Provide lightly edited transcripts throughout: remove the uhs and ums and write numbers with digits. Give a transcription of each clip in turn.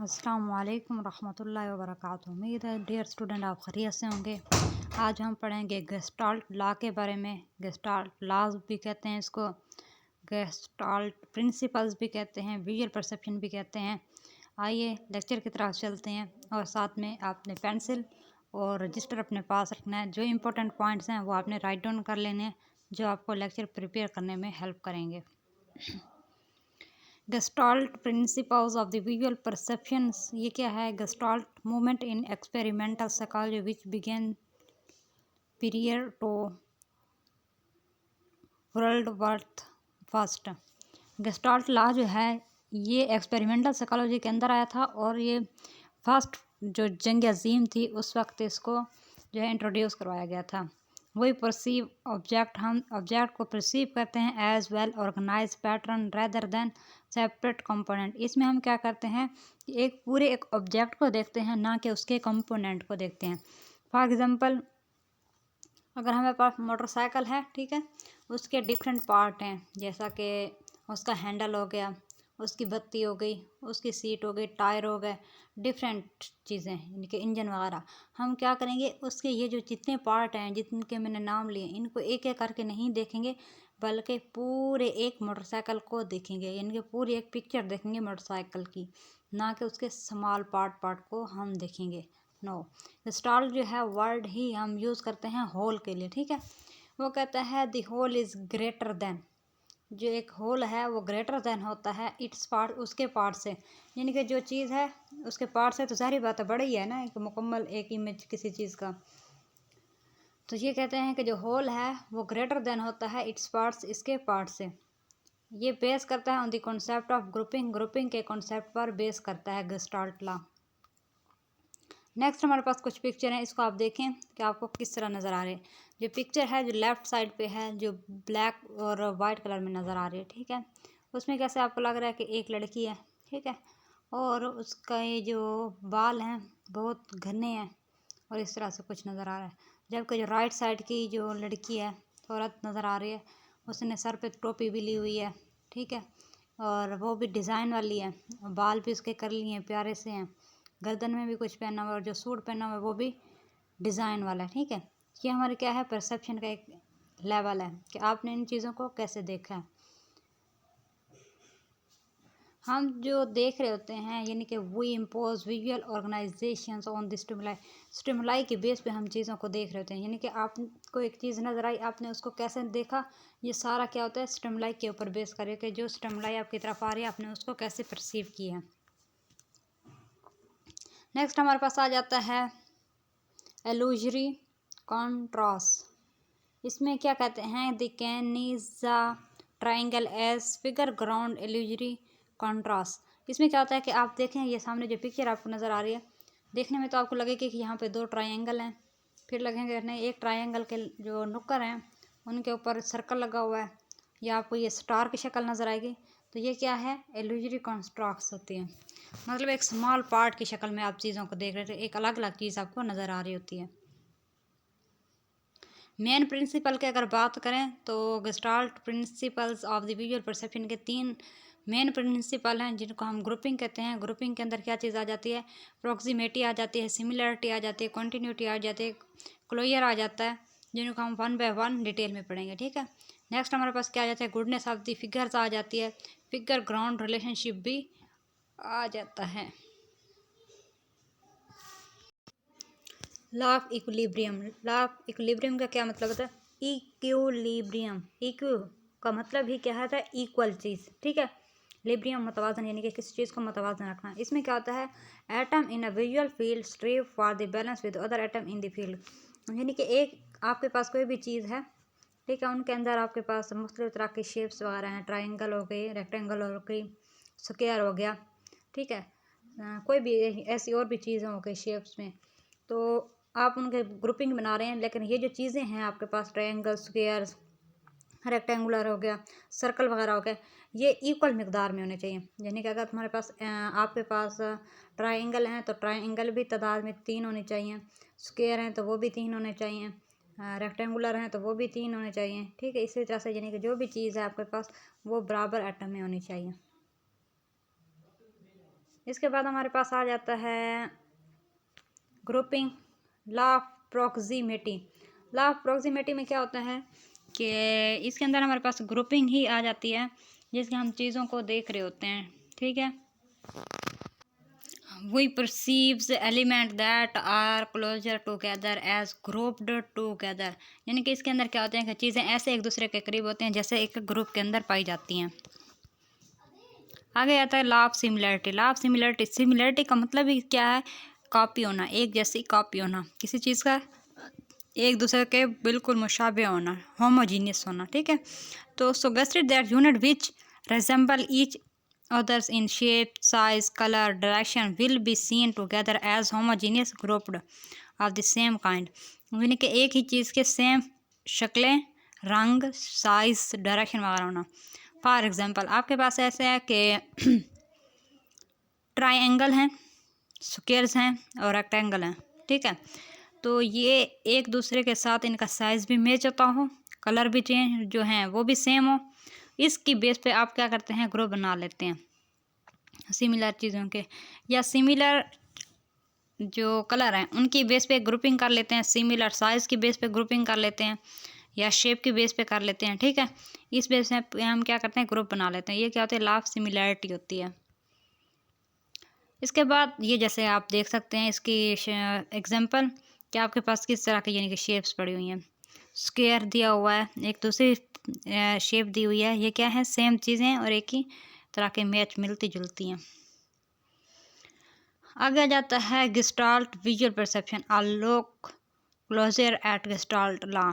अस्सलाम वालेकुम रहमतुल्लाहि व बरकातुहू। उम्मीद है डियर स्टूडेंट आप खैरियत से होंगे। आज हम पढ़ेंगे गेस्टाल्ट लॉ के बारे में। गेस्टाल्ट लॉज भी कहते हैं इसको, गेस्टाल्ट प्रिंसिपल्स भी कहते हैं, विजुअल परसेप्शन भी कहते हैं। आइए लेक्चर की तरफ चलते हैं और साथ में आपने पेंसिल और रजिस्टर अपने पास रखना है। जो इम्पोर्टेंट पॉइंट्स हैं वो आपने राइट डाउन कर लेने हैं, जो आपको लेक्चर प्रिपेयर करने में हेल्प करेंगे। Gestalt principles of the visual perceptions, ये क्या है? Gestalt movement in experimental psychology which began prior to world war first. Gestalt law जो है ये एक्सपेरिमेंटल साइकोलॉजी के अंदर आया था और ये फर्स्ट जो जंग अजीम थी उस वक्त इसको जो है इंट्रोड्यूस करवाया गया था। वही परसीव ऑब्जेक्ट, हम ऑब्जेक्ट को परसीव करते हैं as well organise pattern rather than separate component. इसमें हम क्या करते हैं कि एक ऑब्जेक्ट को देखते हैं, ना कि उसके कंपोनेंट को देखते हैं। फॉर एग्जांपल, अगर हमारे पास मोटरसाइकिल है, ठीक है, उसके डिफरेंट पार्ट हैं, जैसा कि उसका हैंडल हो गया, उसकी बत्ती हो गई, उसकी सीट हो गई, टायर हो गए, डिफरेंट चीज़ें, इनके इंजन वगैरह। हम क्या करेंगे, उसके ये जो जितने पार्ट हैं, जिनके मैंने नाम लिए, इनको एक एक करके नहीं देखेंगे, बल्कि पूरे एक मोटरसाइकिल को देखेंगे, इनके पूरी एक पिक्चर देखेंगे मोटरसाइकिल की, ना कि उसके स्मॉल पार्ट को हम देखेंगे। नो, गेस्टाल्ट जो है वर्ड ही हम यूज़ करते हैं होल के लिए, ठीक है। वो कहता है the whole is greater than, जो एक होल है वो ग्रेटर देन होता है इट्स पार्ट, उसके पार्ट से। यानी कि जो चीज़ है उसके पार्ट से तो सारी बात है, बड़ी है ना, एक मुकम्मल एक इमेज किसी चीज़ का। तो ये कहते हैं कि जो होल है वो ग्रेटर देन होता है इट्स पार्ट्स, इसके पार्ट से। ये बेस करता है on the concept of grouping, grouping के कॉन्सेप्ट पर बेस करता है गेस्टाल्ट लॉ। नेक्स्ट हमारे पास कुछ पिक्चर हैं, इसको आप देखें कि आपको किस तरह नज़र आ रहे हैं। जो पिक्चर है जो लेफ़्ट साइड पे है, जो ब्लैक और वाइट कलर में नज़र आ रही है, ठीक है, उसमें कैसे आपको लग रहा है कि एक लड़की है, ठीक है, और उसका ये जो बाल हैं बहुत घने हैं और इस तरह से कुछ नज़र आ रहा है। जबकि जो राइट साइड की जो लड़की है, औरत नज़र आ रही है, उसने सर पे टोपी भी ली हुई है, ठीक है, और वो भी डिज़ाइन वाली है, बाल भी उसके कर्ली हैं, प्यारे से हैं, गर्दन में भी कुछ पहना हुआ है और जो सूट पहना हुआ है वो भी डिज़ाइन वाला है, ठीक है। ये हमारे क्या है, परसेप्शन का एक लेवल है कि आपने इन चीज़ों को कैसे देखा है। हम जो देख रहे होते हैं, यानी कि we impose visual organisations on the stimuli, stimuli के बेस पे हम चीज़ों को देख रहे होते हैं। यानी कि आपको एक चीज़ नज़र आई, आपने उसको कैसे देखा, ये सारा क्या होता है, स्टिमुलाई के ऊपर बेस करे कि जो स्टिमुलाई आपकी तरफ आ रही है आपने उसको कैसे परसीव किया है। नेक्स्ट हमारे पास आ जाता है एलुजरी कॉन्ट्रास्ट। इसमें क्या कहते हैं, the Kanizsa triangle edge figure ground illusory contrast. इसमें क्या होता है कि आप देखें, ये सामने जो पिक्चर आपको नज़र आ रही है, देखने में तो आपको लगेगा कि यहाँ पे दो ट्राइंगल हैं, फिर लगेंगे नहीं, एक ट्राइंगल के जो नुक्कर हैं उनके ऊपर सर्कल लगा हुआ है, या आपको ये स्टार की शक्ल नज़र आएगी। तो ये क्या है, एलुजरी कॉन्ट्रास्ट होती है, मतलब एक स्मॉल पार्ट की शक्ल में आप चीज़ों को देख रहे थे, एक अलग अलग चीज़ आपको नज़र आ रही होती है। मेन प्रिंसिपल की अगर बात करें तो gestalt principles of the visual perception के 3 मेन प्रिंसिपल हैं, जिनको हम ग्रुपिंग कहते हैं। ग्रुपिंग के अंदर क्या चीज़ आ जाती है, प्रॉक्सिमिटी आ जाती है, सिमिलरिटी आ जाती है, कॉन्टीन्यूटी आ जाती है, क्लोजर आ जाता है, जिनको हम 1 बाय 1 डिटेल में पढ़ेंगे, ठीक है। नेक्स्ट हमारे पास क्या आ जाता है, गुडनेस ऑफ द फिगर्स आ जाती है, फिगर ग्राउंड रिलेशनशिप भी आ जाता है। Law of equilibrium, law of equilibrium का क्या मतलब होता है, इक्विलिब्रियम, इक्व का मतलब ही क्या होता है, इक्वल चीज़, ठीक है। लिब्रियम मतवाजन, यानी कि किसी चीज़ को मतवाजन रखना। इसमें क्या होता है, atom in a visual field strive for the balance with other atom in the field. यानी कि एक आपके पास कोई भी चीज़ है, ठीक है, उनके अंदर आपके पास मुख्तलिफ तरह के शेप्स वगैरह हैं, ट्राइंगल हो गई, रेक्टेंगल हो गई, स्क्वायर हो गया, ठीक है, कोई भी ऐसी और भी चीज़ें हो गई शेप्स में, तो आप उनके ग्रुपिंग बना रहे हैं। लेकिन ये जो चीज़ें हैं आपके पास, ट्रायंगल, स्क्वायर, रेक्टेंगुलर हो गया, सर्कल वगैरह हो गया, ये इक्वल मिकदार में होने चाहिए। यानी कि अगर तुम्हारे पास आपके पास ट्रायंगल हैं तो ट्रायंगल भी तादाद में 3 होने चाहिए, स्क्वायर हैं तो वो भी 3 होने चाहिए, रेक्टेंगुलर हैं तो वो भी 3 होने चाहिए, ठीक है। इसी तरह से यानी कि जो भी चीज़ है आपके पास वो बराबर एटम में होनी चाहिए। इसके बाद हमारे पास आ जाता है grouping, law of proximity. Law of proximity में क्या होता है कि इसके अंदर हमारे पास ग्रुपिंग ही आ जाती है, जिसके हम चीज़ों को देख रहे होते हैं, ठीक है। We perceives element that are closer together as grouped together, यानी कि इसके अंदर क्या होते हैं कि चीज़ें ऐसे एक दूसरे के करीब होती हैं जैसे एक ग्रुप के अंदर पाई जाती हैं। आगे आता है law of similarity. Law of similarity, similarity का मतलब ही क्या है? कॉपी होना, एक जैसी कॉपी होना, किसी चीज़ का एक दूसरे के बिल्कुल मुशाबे होना, होमोजीनियस होना, ठीक है। तो suggested that unit which resemble each others in shape, size, color, direction will be seen together as homogeneous grouped of the same kind, यानी कि एक ही चीज़ के सेम शक्लें, रंग, साइज, डायरेक्शन वगैरह होना। फॉर एग्जांपल आपके पास ऐसे है कि ट्रायंगल हैं, स्क्वायर्स हैं और रेक्टेंगल हैं, ठीक है। तो ये एक दूसरे के साथ इनका साइज़ भी मैच होता हो, कलर भी चेंज जो हैं वो भी सेम हो, इसकी बेस पे आप क्या करते हैं? ग्रुप बना लेते हैं सिमिलर चीज़ों के, या सिमिलर जो कलर हैं उनकी बेस पे ग्रुपिंग कर लेते हैं, सिमिलर साइज़ की बेस पे ग्रुपिंग कर लेते हैं, या शेप की बेस पे कर लेते हैं, ठीक है। इस बेस पे हम क्या करते हैं? ग्रुप बना लेते हैं। ये क्या होती है? लॉ ऑफ सिमिलैरिटी होती है। इसके बाद ये जैसे आप देख सकते हैं इसकी एग्जांपल कि आपके पास किस तरह की यानी कि शेप्स पड़ी हुई हैं। स्क्वायर दिया हुआ है, एक दूसरी शेप दी हुई है, ये क्या है? सेम चीज़ें और एक ही तरह के मैच मिलती जुलती हैं। आगे आ जाता है Gestalt visual perception, a look closer at Gestalt law.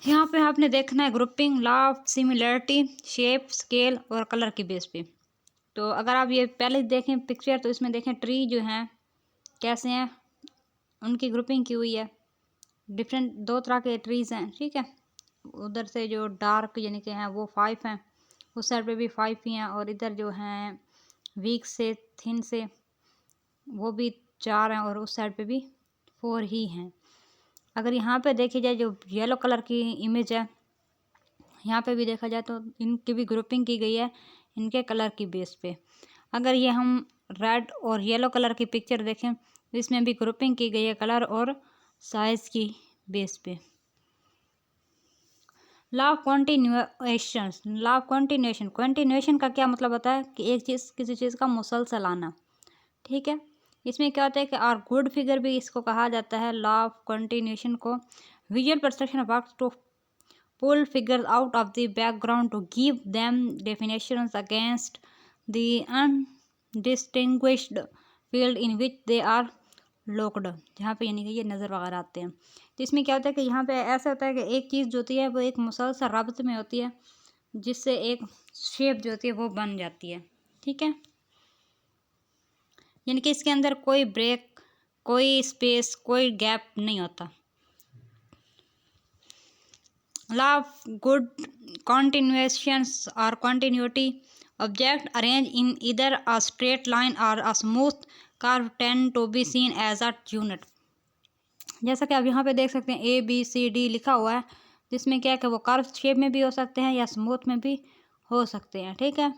यहाँ पे आपने देखना है grouping, law of similarity, shape, scale और कलर की बेस पे। तो अगर आप ये पहले देखें पिक्चर तो इसमें देखें ट्री जो हैं कैसे हैं, उनकी ग्रुपिंग की हुई है। डिफरेंट दो तरह के ट्रीज़ हैं, ठीक है। उधर से जो डार्क यानी कि हैं वो 5 हैं, उस साइड पे भी 5 ही हैं, और इधर जो हैं वीक से थिन से वो भी 4 हैं, और उस साइड पे भी 4 ही हैं। अगर यहाँ पे देखी जाए जो येलो कलर की इमेज है, यहाँ पे भी देखा जाए तो इनकी भी ग्रुपिंग की गई है इनके कलर की बेस पे। अगर ये हम रेड और येलो कलर की पिक्चर देखें तो इसमें भी ग्रुपिंग की गई है कलर और साइज़ की बेस पे। Law of continuation, law of continuation, continuation का क्या मतलब होता है कि एक चीज़ किसी चीज़ का मुसलसल आना, ठीक है। इसमें क्या होता है कि और गुड फिगर भी इसको कहा जाता है। लॉ ऑफ कंटिन्यूएशन को visual perception works to pull figures out of the background to give them definitions against the undistinguished field in which they are locked, जहाँ पे यानी कि ये नज़र वगैरह आते हैं। तो इसमें क्या होता है कि यहाँ पे ऐसा होता है कि एक चीज़ जो होती है वो एक मुसलसल रब्त में होती है, जिससे एक शेप जो होती है वो बन जाती है, ठीक है। यानी कि इसके अंदर कोई ब्रेक, कोई स्पेस, कोई गैप नहीं होता। Law of good continuations or continuity, object arranged in either a straight line or a smooth curve tend to be seen as a unit। जैसा कि आप यहाँ पे देख सकते हैं ABCD लिखा हुआ है, जिसमें क्या है कि वो कर्व शेप में भी हो सकते हैं या स्मूथ में भी हो सकते हैं, ठीक है।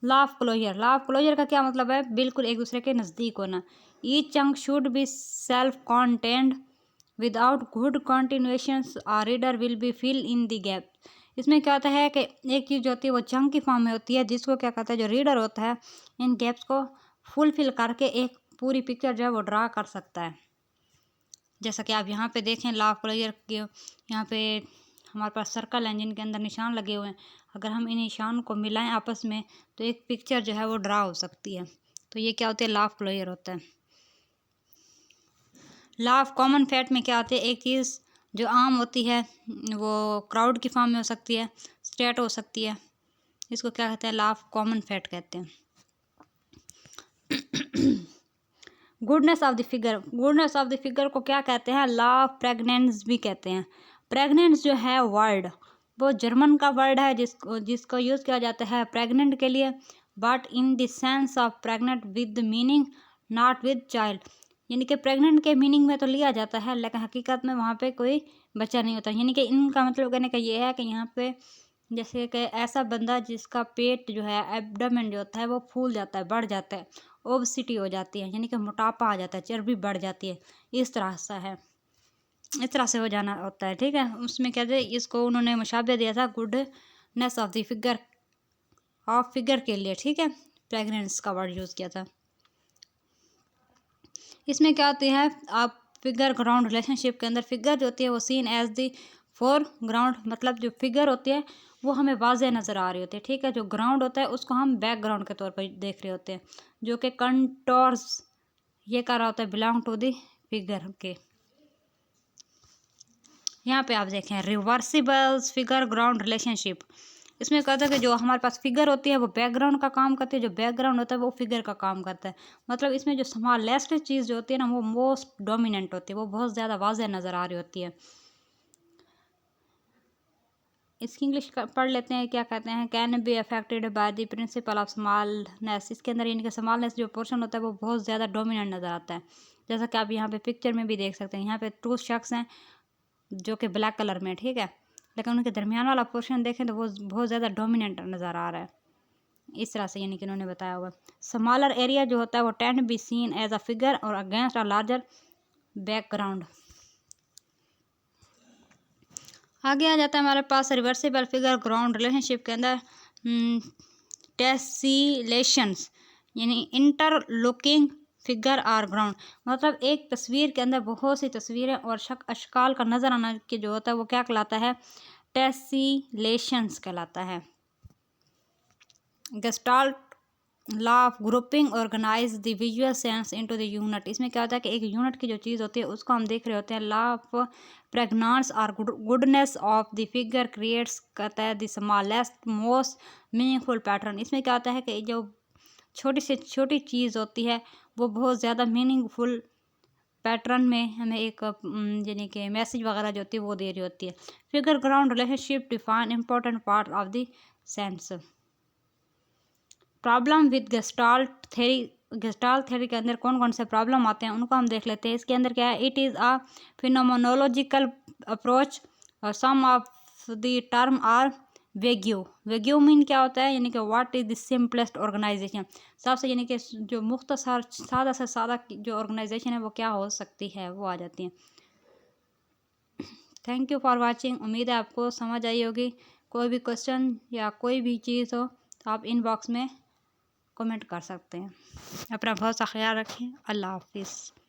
Law of closure, law of closure का क्या मतलब है? बिल्कुल एक दूसरे के नज़दीक होना। Each chunk should be self contained, without good continuations or reader will be fill in the gap. इसमें क्या होता है कि एक चीज़ जो होती है वो चंक की फॉर्म में होती है, जिसको क्या कहता है जो रीडर होता है इन गैप्स को फुलफिल करके एक पूरी पिक्चर जो है वो ड्रा कर सकता है। जैसा कि आप यहाँ पे देखें लॉ ऑफ क्लोजर के यहाँ पे हमारे पास सर्कल हैं जिनके अंदर निशान लगे हुए हैं। अगर हम इन निशान को मिलाएं आपस में तो एक पिक्चर जो है वो ड्रा हो सकती है। तो ये क्या होता है? लॉ ऑफ क्लोजर होता है। लॉ ऑफ कॉमन फैट में क्या होती है? एक चीज़ जो आम होती है वो क्राउड की फॉर्म में हो सकती है, स्ट्रेट हो सकती है, इसको क्या कहते हैं? लॉ ऑफ कॉमन फैट कहते हैं। Goodness of the figure, goodness of the figure को क्या कहते हैं? लॉ ऑफ प्रेगनेंस भी कहते हैं। प्रेगनेंस जो है वर्ड वो जर्मन का वर्ड है जिसको यूज़ किया जाता है प्रेग्नेंट के लिए, but in the sense of pregnant with meaning not with child, यानी कि प्रेग्नेंट के मीनिंग में तो लिया जाता है लेकिन हकीकत में वहाँ पे कोई बच्चा नहीं होता। यानी कि इनका मतलब कहने का ये है कि यहाँ पे जैसे कि ऐसा बंदा जिसका पेट जो है, एब्डोमेन जो होता है वो फूल जाता है, बढ़ जाता है, ओबेसिटी हो जाती है, यानी कि मोटापा आ जाता है, चर्बी बढ़ जाती है, इस तरह सा है, इस तरह से हो जाना होता है। ठीक है, उसमें कहते हैं इसको उन्होंने मुशाबे दिया था गुडनेस ऑफ द फिगर के लिए। ठीक है, प्रेगनेंस का वर्ड यूज़ किया था। इसमें क्या होती है, आप फिगर ग्राउंड रिलेशनशिप के अंदर फिगर जो होती है वो seen as the foreground, मतलब जो फिगर होती है वो हमें वाज़ेह नज़र आ रही होती है। ठीक है, जो ग्राउंड होता है उसको हम बैकग्राउंड के तौर पर देख रहे होते हैं, जो कि कंटोर्स ये कर रहा होता है बिलोंग टू द फिगर के। यहाँ पे आप देखें रिवर्सिबल्स फिगर ग्राउंड रिलेशनशिप, इसमें कहता है कि जो हमारे पास फिगर होती है वो बैकग्राउंड का काम करती है, जो बैकग्राउंड होता है वो फिगर का काम करता है। मतलब इसमें जो स्मॉलेस्ट चीज़ जो होती है ना वो मोस्ट डोमिनेंट होती है, वो बहुत ज़्यादा वाज़ेह नज़र आ रही होती है। इसकी इंग्लिश पढ़ लेते हैं, क्या कहते हैं, can be affected by the principle of smallness. इसके अंदर यानी कि स्मॉलनेस जो पोर्शन होता है वो बहुत ज़्यादा डोमिनेंट नज़र आता है, जैसा कि आप यहाँ पे पिक्चर में भी देख सकते हैं। यहाँ पे 2 शख्स हैं जो कि ब्लैक कलर में, ठीक है, लेकिन उनके दरमियान वाला पोर्शन देखें तो वो बहुत ज़्यादा डोमिनेंट नज़र आ रहा है, इस तरह से यानी कि उन्होंने बताया हुआ। स्मॉलर एरिया जो होता है वो tend be seen as a figure और अगेंस्ट अ लार्जर बैकग्राउंड। आगे आ जाता है हमारे पास रिवर्सिबल फिगर ग्राउंड रिलेशनशिप के अंदर टेसिलेशंस, यानी इंटरलुकिंग फिगर आर ग्राउंड, मतलब एक तस्वीर के अंदर बहुत सी तस्वीरें और अशकाल का नज़र आना के जो होता है वो क्या कहलाता है, टेसिलेशंस कहलाता है। Gestalt law of grouping organise the visual sense into the unit. इसमें क्या होता है कि एक यूनिट की जो चीज़ होती है उसको हम देख रहे होते हैं। लॉ ऑफ प्रेगनेंस और goodness of the figure creates करता है the smallest most meaningful pattern. इसमें क्या होता है कि जो छोटी से छोटी चीज़ होती है वो बहुत ज़्यादा मीनिंगफुल पैटर्न में हमें एक यानी कि मैसेज वगैरह जो होती है वो दे रही होती है। Figure ground relationship define important part of the sense. Problem with gestalt theory के अंदर कौन कौन से प्रॉब्लम आते हैं उनको हम देख लेते हैं। इसके अंदर क्या है, it is a phenomenological approach और some of the term are vague mean क्या होता है, यानी कि what is the simplest organisation, सबसे यानी कि जो मुख्तसर सादा से सादा जो ऑर्गेनाइजेशन है वो क्या हो सकती है, वो आ जाती हैं। थैंक यू फॉर वाचिंग, उम्मीद है आपको समझ आई होगी। कोई भी क्वेश्चन या कोई भी चीज़ हो तो आप इनबॉक्स में कमेंट कर सकते हैं। अपना बहुत सा ख्याल रखें। अल्लाह हाफिज़।